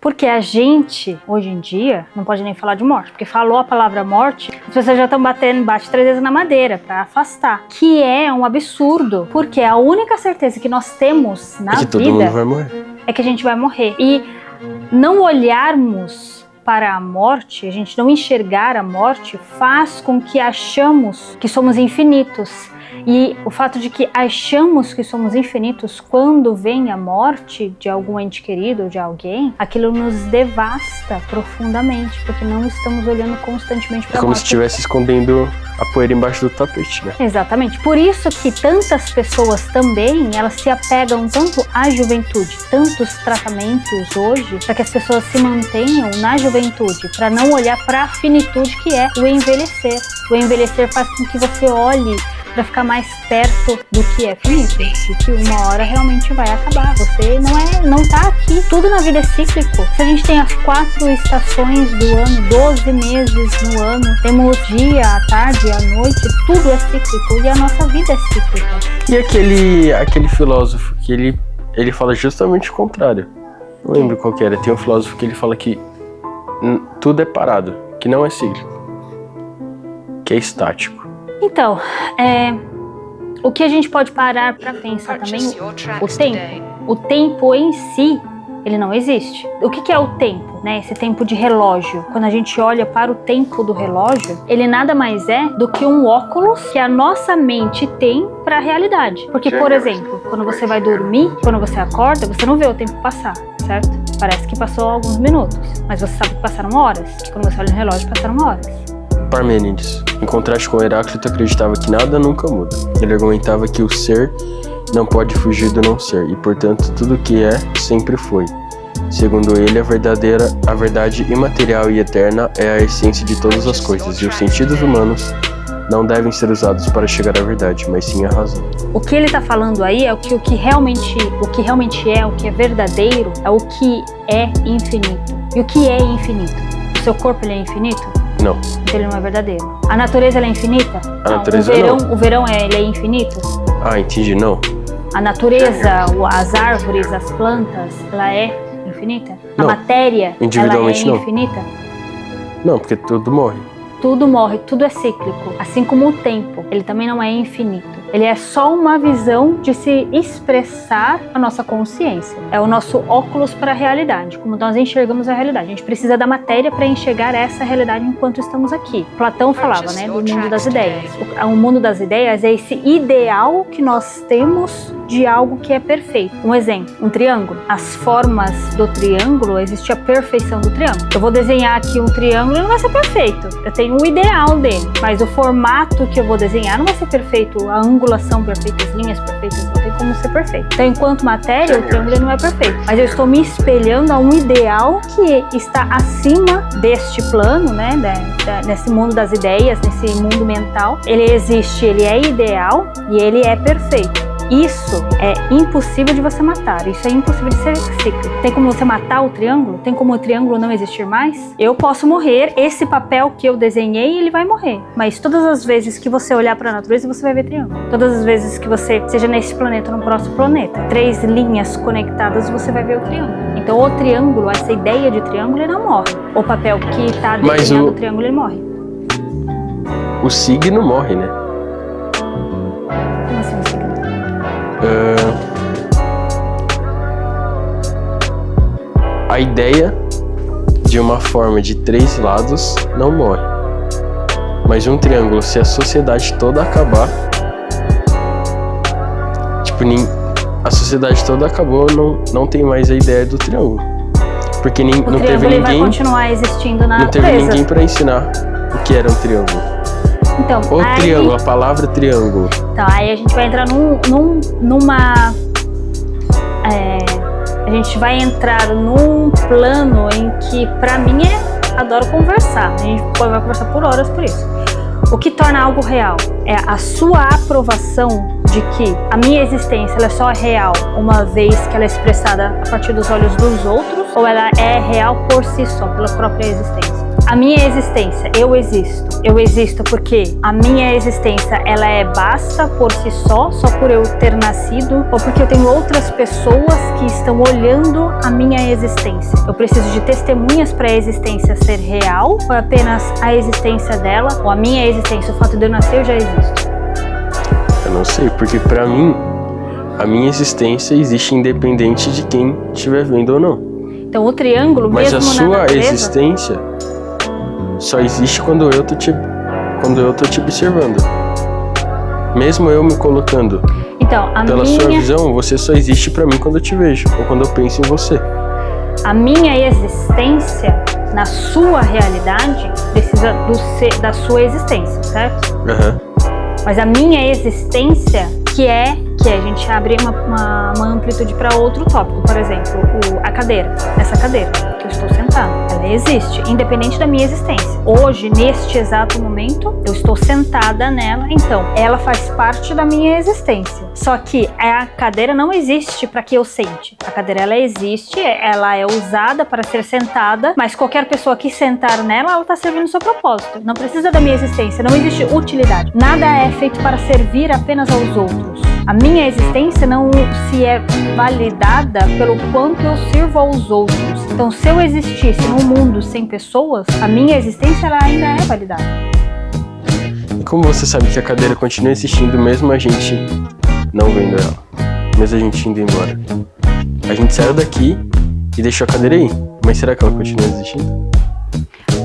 Porque a gente, hoje em dia, não pode nem falar de morte, porque falou a palavra morte, as pessoas já estão bate 3 vezes na madeira para afastar, que é um absurdo, porque a única certeza que nós temos na vida todo mundo vai morrer. É que a gente vai morrer. E não olharmos para a morte, a gente não enxergar a morte, faz com que achamos que somos infinitos. E o fato de que achamos que somos infinitos quando vem a morte de algum ente querido ou de alguém, aquilo nos devasta profundamente, porque não estamos olhando constantemente para a morte. É como se estivesse escondendo a poeira embaixo do tapete, né? Exatamente. Por isso que tantas pessoas também, elas se apegam tanto à juventude, tantos tratamentos hoje, para que as pessoas se mantenham na juventude, para não olhar para a finitude que é o envelhecer. O envelhecer faz com que você olhe para ficar mais perto do que é finito, e que uma hora realmente vai acabar. Você não tá aqui. Tudo na vida é cíclico. Se a gente tem as 4 estações do ano, 12 meses no ano, temos dia, a tarde, a noite, tudo é cíclico e a nossa vida é cíclica. E aquele filósofo que ele fala justamente o contrário. Não lembro qual que era. Tem um filósofo que ele fala que tudo é parado, que não é cíclico, que é estático. Então, o que a gente pode parar para pensar também, o tempo. O tempo em si, ele não existe. O que é o tempo, né? Esse tempo de relógio. Quando a gente olha para o tempo do relógio, ele nada mais é do que um óculos que a nossa mente tem para a realidade. Porque, por exemplo, quando você vai dormir, quando você acorda, você não vê o tempo passar, certo? Parece que passou alguns minutos, mas você sabe que passaram horas. Que quando você olha no relógio, passaram horas. Parmênides, em contraste com Heráclito, acreditava que nada nunca muda. Ele argumentava que o ser não pode fugir do não ser, e portanto tudo que é, sempre foi. Segundo ele, a verdade imaterial e eterna é a essência de todas as coisas, e os sentidos humanos não devem ser usados para chegar à verdade, mas sim à razão. O que ele está falando aí é o que realmente é, o que é verdadeiro, é o que é infinito. E o que é infinito? O seu corpo, ele é infinito? Não. Então ele não é verdadeiro. A natureza, ela é infinita? A natureza não. O verão, ele é infinito? Ah, entendi, não. A natureza, as árvores, as plantas, ela é infinita? Não. A matéria, individualmente, ela é não. infinita? Não, porque tudo morre. Tudo morre, tudo é cíclico. Assim como o tempo, ele também não é infinito. Ele é só uma visão de se expressar a nossa consciência. É o nosso óculos para a realidade, como nós enxergamos a realidade. A gente precisa da matéria para enxergar essa realidade enquanto estamos aqui. Platão falava, né, do mundo das ideias. O mundo das ideias é esse ideal que nós temos de algo que é perfeito. Um exemplo, um triângulo. As formas do triângulo, existe a perfeição do triângulo. Eu vou desenhar aqui um triângulo e não vai ser perfeito. Eu tenho um ideal dele, mas o formato que eu vou desenhar não vai ser perfeito. A angulação perfeita, as linhas perfeitas, não tem como ser perfeito. Então, enquanto matéria, o triângulo não é perfeito. Mas eu estou me espelhando a um ideal que está acima deste plano, né? Nesse mundo das ideias, nesse mundo mental. Ele existe, ele é ideal e ele é perfeito. Isso é impossível de você matar, isso é impossível de ser cíclico. Tem como você matar o triângulo? Tem como o triângulo não existir mais? Eu posso morrer, esse papel que eu desenhei, ele vai morrer. Mas todas as vezes que você olhar para a natureza, você vai ver triângulo. Todas as vezes que você, seja nesse planeta ou no próximo planeta, 3 linhas conectadas, você vai ver o triângulo. Então o triângulo, essa ideia de triângulo, ele não morre. O papel que está desenhando o triângulo, ele morre. O signo morre, né? Como assim o signo? A ideia de uma forma de 3 lados não morre. Mas um triângulo, se a sociedade toda acabar, tipo, a sociedade toda acabou, não tem mais a ideia do triângulo. Porque não teve ninguém. Vai continuar existindo na natureza. Não teve ninguém para ensinar o que era um triângulo. Então, triângulo, a palavra triângulo. Então, aí a gente vai entrar a gente vai entrar num plano em que, pra mim, adoro conversar. A gente vai conversar por horas por isso. O que torna algo real é a sua aprovação de que a minha existência ela é só real uma vez que ela é expressada a partir dos olhos dos outros, ou ela é real por si só, pela própria existência. A minha existência, eu existo. Eu existo porque a minha existência, ela basta por si só por eu ter nascido, ou porque eu tenho outras pessoas que estão olhando a minha existência. Eu preciso de testemunhas para a existência ser real, ou apenas a existência dela, ou a minha existência, o fato de eu nascer, eu já existo? Eu não sei, porque pra mim, a minha existência existe independente de quem estiver vendo ou não. Então o triângulo, mas mesmo a sua na natureza, existência só existe quando eu tô te observando. Mesmo eu me colocando então, pela sua visão, você só existe pra mim quando eu te vejo, ou quando eu penso em você. A minha existência na sua realidade precisa da sua existência, certo? Uhum. Mas a minha existência, que a gente abre uma amplitude para outro tópico, por exemplo, a cadeira. Essa cadeira que eu estou sentada, ela existe, independente da minha existência. Hoje, neste exato momento, eu estou sentada nela, então ela faz parte da minha existência. Só que a cadeira não existe para que eu sente. A cadeira, ela existe, ela é usada para ser sentada, mas qualquer pessoa que sentar nela, ela está servindo o seu propósito. Não precisa da minha existência, não existe utilidade. Nada é feito para servir apenas aos outros. A minha existência não se é validada pelo quanto eu sirvo aos outros. Então, se eu existisse num mundo sem pessoas, a minha existência ela ainda é validada. E como você sabe que a cadeira continua existindo mesmo a gente não vendo ela? Mesmo a gente indo embora? A gente saiu daqui e deixou a cadeira aí, mas será que ela continua existindo?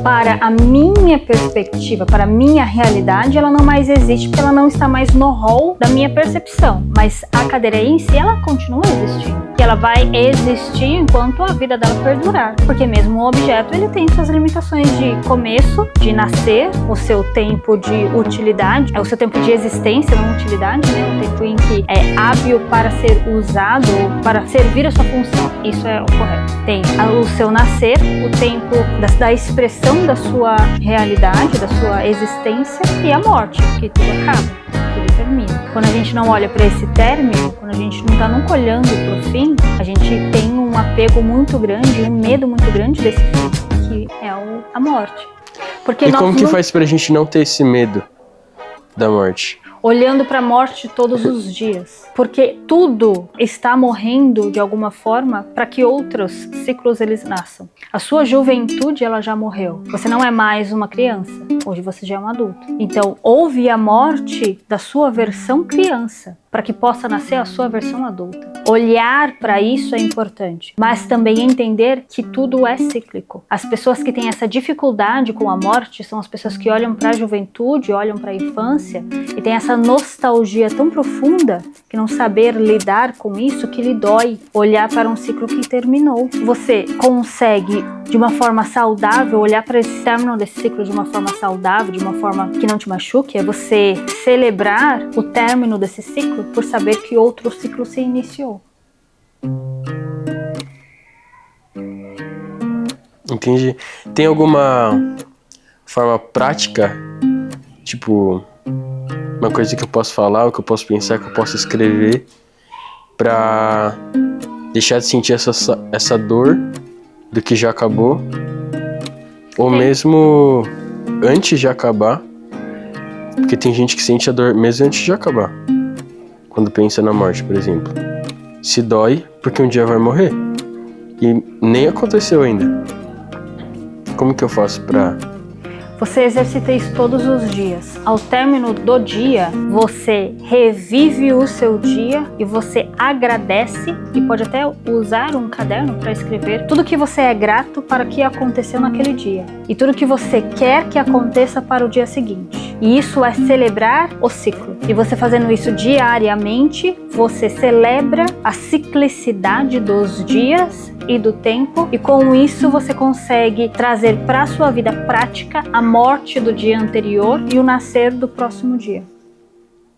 Para a minha perspectiva, para a minha realidade, ela não mais existe porque ela não está mais no rol da minha percepção. Mas a cadeira em si, ela continua existindo. E ela vai existir enquanto a vida dela perdurar. Porque mesmo o objeto, ele tem suas limitações de começo, de nascer, o seu tempo de utilidade, o seu tempo de existência, não utilidade, né? O tempo em que é hábil para ser usado, para servir a sua função. Isso é o correto. Tem o seu nascer, o tempo da expressão da sua realidade, da sua existência, e a morte, que tudo acaba, tudo termina. Quando a gente não olha para esse término, quando a gente não está nunca olhando para o fim, a gente tem um apego muito grande, um medo muito grande desse fim, que é a morte. Porque e como que faz pra gente não ter esse medo da morte? Olhando para a morte todos os dias. Porque tudo está morrendo de alguma forma para que outros ciclos eles nasçam. A sua juventude ela já morreu. Você não é mais uma criança. Hoje você já é um adulto. Então houve a morte da sua versão criança para que possa nascer a sua versão adulta. Olhar para isso é importante, mas também entender que tudo é cíclico. As pessoas que têm essa dificuldade com a morte são as pessoas que olham para a juventude, olham para a infância e têm essa nostalgia tão profunda que não saber lidar com isso que lhe dói olhar para um ciclo que terminou. Você consegue de uma forma saudável olhar para esse término desse ciclo de uma forma saudável, de uma forma que não te machuque, é você celebrar o término desse ciclo por saber que outro ciclo se iniciou. Entendi. Tem alguma forma prática, tipo, uma coisa que eu posso falar, o que eu posso pensar, que eu posso escrever pra deixar de sentir essa dor do que já acabou? Ou mesmo antes de acabar? Porque tem gente que sente a dor mesmo antes de acabar. Quando pensa na morte, por exemplo. Se dói porque um dia vai morrer. E nem aconteceu ainda. Como que eu faço pra... Você exercita isso todos os dias. Ao término do dia, você revive o seu dia e você agradece e pode até usar um caderno para escrever tudo que você é grato para o que aconteceu naquele dia e tudo que você quer que aconteça para o dia seguinte. E isso é celebrar o ciclo. E você fazendo isso diariamente, você celebra a ciclicidade dos dias e do tempo, e com isso você consegue trazer para a sua vida prática a morte do dia anterior e o nascer do próximo dia.